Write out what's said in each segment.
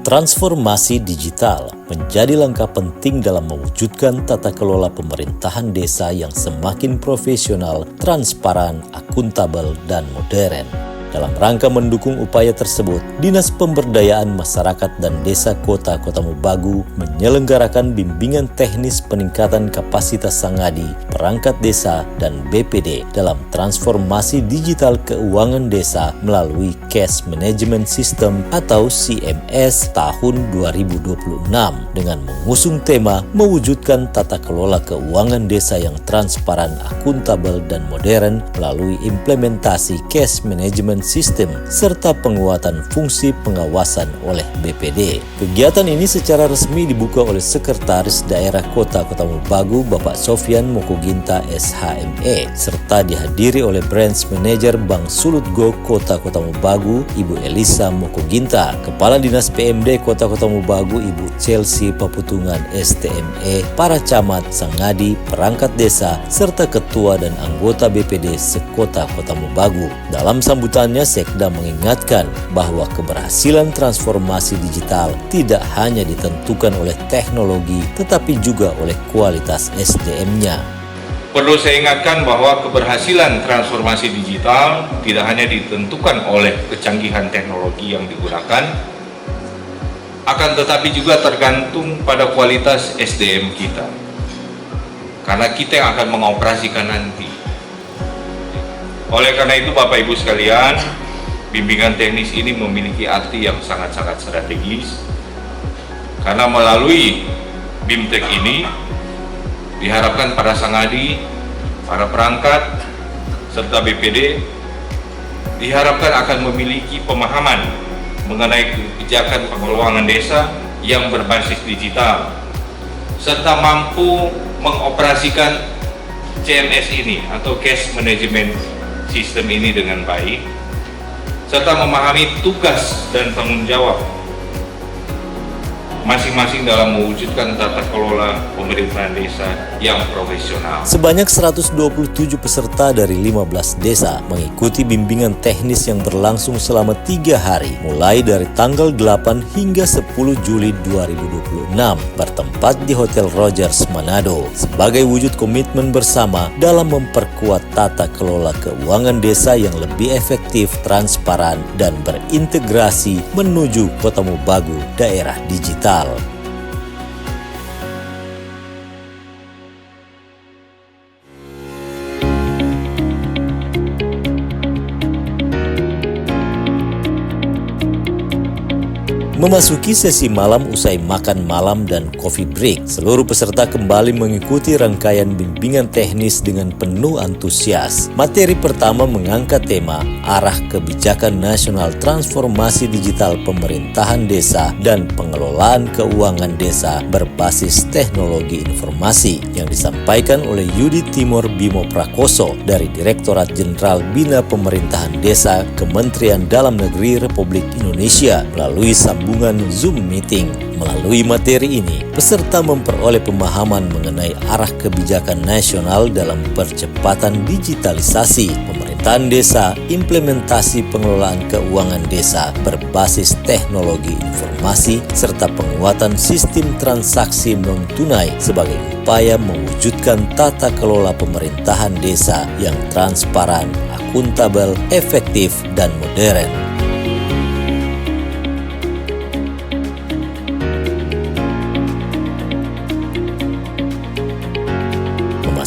Transformasi digital menjadi langkah penting dalam mewujudkan tata kelola pemerintahan desa yang semakin profesional, transparan, akuntabel, dan modern. Dalam rangka mendukung upaya tersebut, Dinas Pemberdayaan Masyarakat dan Desa Kota Mobagu menyelenggarakan bimbingan teknis peningkatan kapasitas sangadi, perangkat desa, dan BPD dalam transformasi digital keuangan desa melalui Cash Management System atau CMS tahun 2026 dengan mengusung tema mewujudkan tata kelola keuangan desa yang transparan, akuntabel, dan modern melalui implementasi Cash Management Sistem serta penguatan fungsi pengawasan oleh BPD. Kegiatan ini secara resmi dibuka oleh Sekretaris Daerah Kota Mobagu Bapak Sofyan Mokoginta SHME serta dihadiri oleh Branch Manager Bank Sulut Go Kota Mobagu Ibu Elisa Mokoginta, Kepala Dinas PMD Kota Mobagu Ibu Chelsea Paputungan STME, para camat, sangadi, perangkat desa, serta ketua dan anggota BPD sekota Mobagu. Dalam sambutan Sekda mengingatkan bahwa keberhasilan transformasi digital tidak hanya ditentukan oleh teknologi, tetapi juga oleh kualitas SDM-nya. Perlu saya ingatkan bahwa keberhasilan transformasi digital tidak hanya ditentukan oleh kecanggihan teknologi yang digunakan, akan tetapi juga tergantung pada kualitas SDM kita. Karena kita yang akan mengoperasikan nanti. Oleh karena itu Bapak Ibu sekalian, bimbingan teknis ini memiliki arti yang sangat-sangat strategis karena melalui BIMTEK ini diharapkan para sangadi, para perangkat, serta BPD diharapkan akan memiliki pemahaman mengenai kebijakan pengelolaan desa yang berbasis digital serta mampu mengoperasikan CMS ini atau Cash Management Sistem ini dengan baik, serta memahami tugas dan tanggung jawab masing-masing dalam mewujudkan tata kelola pemerintahan desa yang profesional. Sebanyak 127 peserta dari 15 desa mengikuti bimbingan teknis yang berlangsung selama 3 hari, mulai dari tanggal 8 hingga 10 Juli 2026, bertempat di Hotel Rogers Manado, sebagai wujud komitmen bersama dalam memperkuat tata kelola keuangan desa yang lebih efektif, transparan, dan berintegrasi menuju Kota Mobagu, daerah digital. Memasuki sesi malam usai makan malam dan coffee break, seluruh peserta kembali mengikuti rangkaian bimbingan teknis dengan penuh antusias. Materi pertama mengangkat tema Arah Kebijakan Nasional Transformasi Digital Pemerintahan Desa dan Pengelolaan Keuangan Desa Berbasis Teknologi Informasi yang disampaikan oleh Yudi Timur Bimo Prakoso dari Direktorat Jenderal Bina Pemerintahan Desa Kementerian Dalam Negeri Republik Indonesia melalui sambungan Zoom meeting. Melalui materi ini, peserta memperoleh pemahaman mengenai arah kebijakan nasional dalam percepatan digitalisasi pemerintahan desa, implementasi pengelolaan keuangan desa berbasis teknologi informasi, serta penguatan sistem transaksi non-tunai sebagai upaya mewujudkan tata kelola pemerintahan desa yang transparan, akuntabel, efektif, dan modern.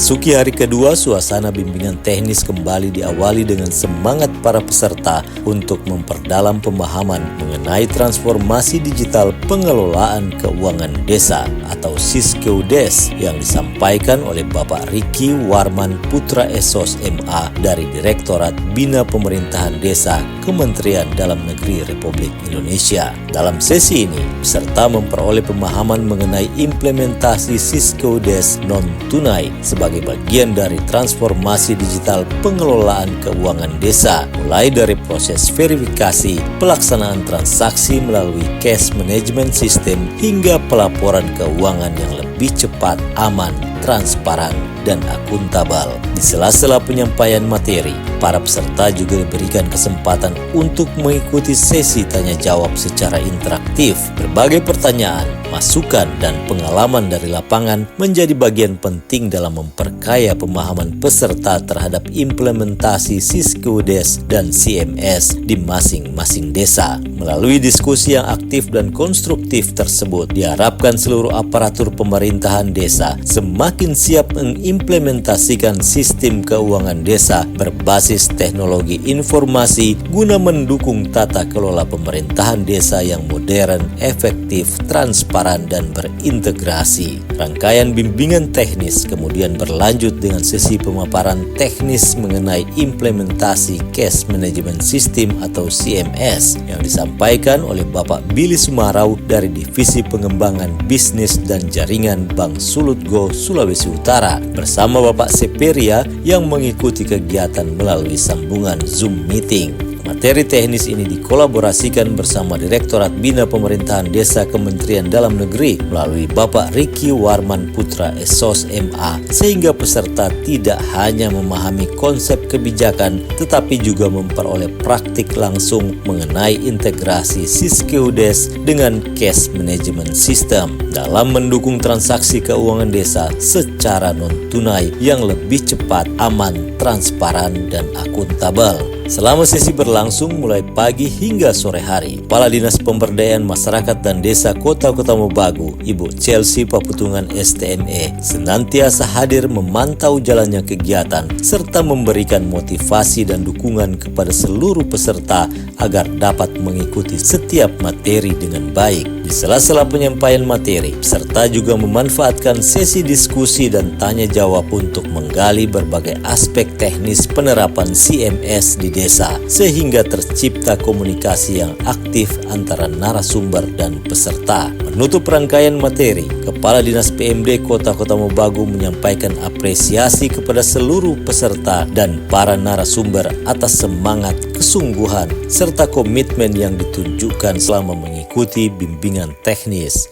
Memasuki hari kedua, suasana bimbingan teknis kembali diawali dengan semangat para peserta untuk memperdalam pemahaman mengenai transformasi digital pengelolaan keuangan desa atau SISKEUDES yang disampaikan oleh Bapak Riki Warman Putra Esos MA dari Direktorat Bina Pemerintahan Desa Kementerian Dalam Negeri Republik Indonesia. Dalam sesi ini, peserta memperoleh pemahaman mengenai implementasi SISKEUDES non-tunai sebagai bagian dari transformasi digital pengelolaan keuangan desa, mulai dari proses verifikasi, pelaksanaan transaksi melalui Cash Management System, hingga pelaporan keuangan yang lebih cepat, aman, transparan, dan akuntabel. Di sela-sela penyampaian materi, para peserta juga diberikan kesempatan untuk mengikuti sesi tanya jawab secara interaktif. Berbagai pertanyaan, masukan, dan pengalaman dari lapangan menjadi bagian penting dalam memperkaya pemahaman peserta terhadap implementasi Siskudes dan CMS di masing-masing desa. Melalui diskusi yang aktif dan konstruktif tersebut, diharapkan seluruh aparatur pemerintahan desa semakin siap mengimplementasikan sistem keuangan desa berbasis teknologi informasi guna mendukung tata kelola pemerintahan desa yang modern, efektif, transparan, dan berintegrasi. Rangkaian bimbingan teknis kemudian berlanjut dengan sesi pemaparan teknis mengenai implementasi Cash Management System atau CMS yang disampaikan oleh Bapak Billy Sumarau dari Divisi Pengembangan Bisnis dan Jaringan Bank Sulutgo, Sulawesi Utara bersama Bapak Seperia yang mengikuti kegiatan melalui sambungan Zoom meeting. Materi teknis ini dikolaborasikan bersama Direktorat Bina Pemerintahan Desa Kementerian Dalam Negeri melalui Bapak Riki Warman Putra SOS MA, sehingga peserta tidak hanya memahami konsep kebijakan tetapi juga memperoleh praktik langsung mengenai integrasi Siskudes dengan Cash Management System dalam mendukung transaksi keuangan desa secara non-tunai yang lebih cepat, aman, transparan, dan akuntabel. Selama sesi berlangsung mulai pagi hingga sore hari, Kepala Dinas Pemberdayaan Masyarakat dan Desa Kota Mobagu, Ibu Chelsea Paputungan STME, senantiasa hadir memantau jalannya kegiatan serta memberikan motivasi dan dukungan kepada seluruh peserta agar dapat mengikuti setiap materi dengan baik. Di sela-sela penyampaian materi, peserta juga memanfaatkan sesi diskusi dan tanya jawab untuk menggali berbagai aspek teknis penerapan CMS di desa, sehingga tercipta komunikasi yang aktif antara narasumber dan peserta. Menutup rangkaian materi, Kepala Dinas PMD Kota Mobagu menyampaikan apresiasi kepada seluruh peserta dan para narasumber atas semangat, kesungguhan, serta komitmen yang ditunjukkan selama mengikuti bimbingan teknis.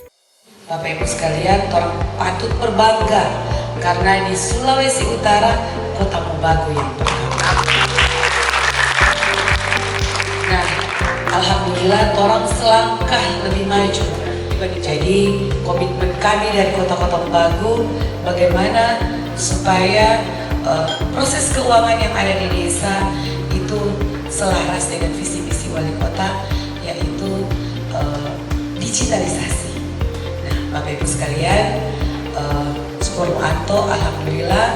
Bapak Ibu sekalian, orang patut berbangga karena di Sulawesi Utara, Kota Mobagu yang pertama. Nah, alhamdulillah orang selangkah lebih maju. Jadi komitmen kami dari Kota Mobagu bagaimana supaya proses keuangan yang ada di desa itu selaras dengan visi misi wali kota, yaitu digitalisasi. Nah, Bapak Ibu sekalian, syukur Anto, alhamdulillah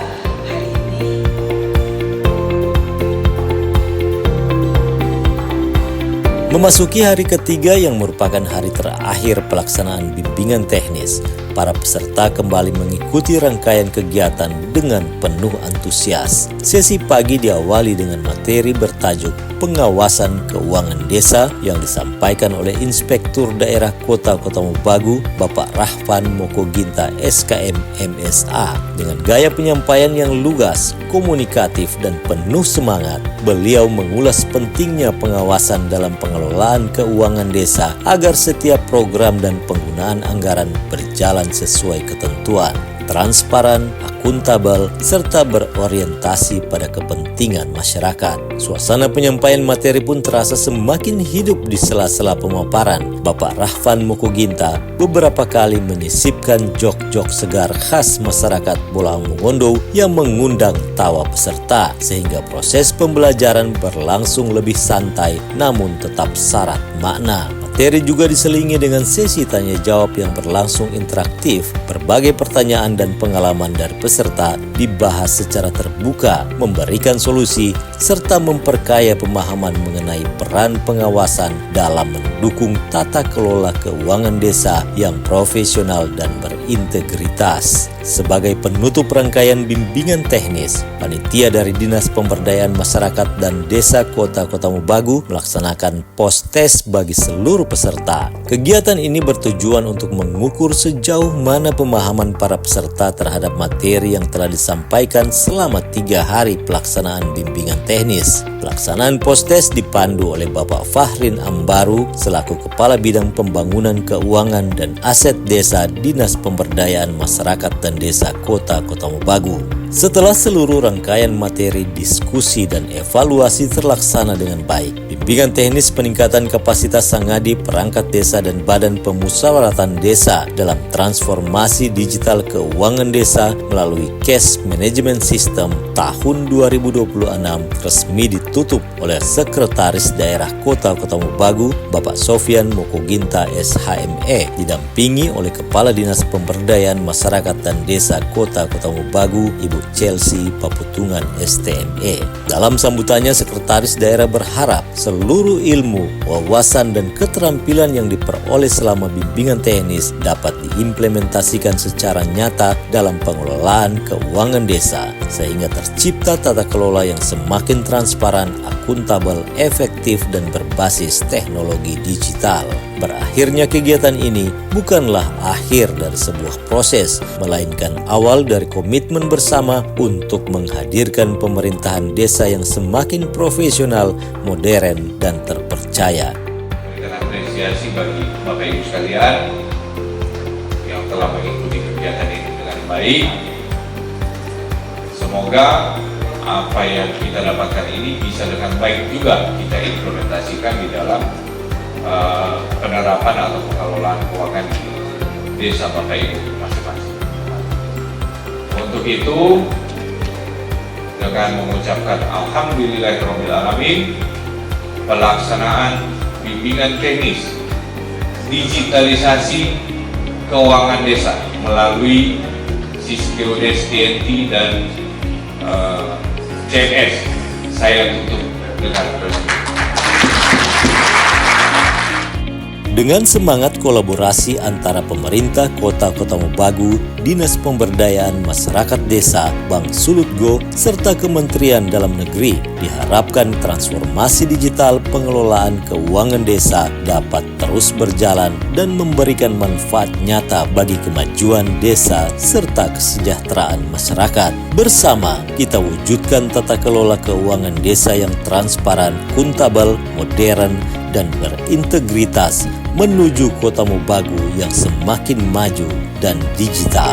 hari ini memasuki hari ketiga yang merupakan hari terakhir pelaksanaan bimbingan teknis. Para peserta kembali mengikuti rangkaian kegiatan dengan penuh antusias. Sesi pagi diawali dengan materi bertajuk Pengawasan Keuangan Desa yang disampaikan oleh Inspektur Daerah Kota Mobagu, Bapak Rahvan Mokoginta SKM MSA. Dengan gaya penyampaian yang lugas, komunikatif, dan penuh semangat, beliau mengulas pentingnya pengawasan dalam pengelolaan keuangan desa agar setiap program dan penggunaan anggaran berjalan sesuai ketentuan, transparan, akuntabel, serta berorientasi pada kepentingan masyarakat. Suasana penyampaian materi pun terasa semakin hidup di sela-sela pemaparan. Bapak Rahvan Mokoginta beberapa kali menyisipkan jok-jok segar khas masyarakat Bolaang Mongondo yang mengundang tawa peserta, sehingga proses pembelajaran berlangsung lebih santai namun tetap syarat makna. Materi juga diselingi dengan sesi tanya jawab yang berlangsung interaktif. Berbagai pertanyaan dan pengalaman dari peserta dibahas secara terbuka, memberikan solusi, serta memperkaya pemahaman mengenai peran pengawasan dalam mendukung tata kelola keuangan desa yang profesional dan berintegritas. Sebagai penutup rangkaian bimbingan teknis, panitia dari Dinas Pemberdayaan Masyarakat dan Desa Kota Mobagu melaksanakan post-tes bagi seluruh peserta. Kegiatan ini bertujuan untuk mengukur sejauh mana pemahaman para peserta terhadap materi yang telah disampaikan selama 3 hari pelaksanaan bimbingan teknis. Pelaksanaan post-tes dipandu oleh Bapak Fahrin Tambaru selaku Kepala Bidang Pembangunan Keuangan dan Aset Desa Dinas Pemberdayaan Masyarakat dan Desa Kota Kotamobagu. Setelah seluruh rangkaian materi, diskusi, dan evaluasi terlaksana dengan baik, bimbingan teknis peningkatan kapasitas Sangadi, perangkat desa, dan Badan Pemusyawaratan Desa dalam transformasi digital keuangan desa melalui Cash Management System tahun 2026 resmi ditutup oleh Sekretaris Daerah Kota Kotamobagu, Bapak Sofyan Mokoginta SHME, didampingi oleh Kepala Dinas Pemberdayaan Masyarakat dan Desa Kota Kotamobagu, Ibu Chelsea Paputungan STME. Dalam sambutannya, Sekretaris Daerah berharap seluruh ilmu, wawasan, dan keterampilan yang diperoleh selama bimbingan teknis dapat diimplementasikan secara nyata dalam pengelolaan keuangan desa, sehingga tercipta tata kelola yang semakin transparan, akuntabel, efektif, dan berbasis teknologi digital. Berakhirnya kegiatan ini bukanlah akhir dari sebuah proses, melainkan awal dari komitmen bersama untuk menghadirkan pemerintahan desa yang semakin profesional, modern, dan terpercaya. Dan apresiasi bagi Bapak Ibu sekalian yang telah mengikuti kegiatan ini dengan baik. Semoga apa yang kita dapatkan ini bisa dengan baik juga kita implementasikan di dalam penerapan atau pengelolaan keuangan di desa Bapak Ibu masing-masing. Untuk itu, dengan mengucapkan Alhamdulillahirrahmanirrahim, pelaksanaan bimbingan teknis digitalisasi keuangan desa melalui Siskeodes TNT dan CMS saya tutup dengan resmi. Dengan semangat kolaborasi antara pemerintah Kota Kotamobagu, Dinas Pemberdayaan Masyarakat Desa, Bank Sulutgo, serta Kementerian Dalam Negeri, diharapkan transformasi digital pengelolaan keuangan desa dapat terus berjalan dan memberikan manfaat nyata bagi kemajuan desa serta kesejahteraan masyarakat. Bersama, kita wujudkan tata kelola keuangan desa yang transparan, akuntabel, modern, dan berintegritas menuju Kotamobagu yang semakin maju dan digital.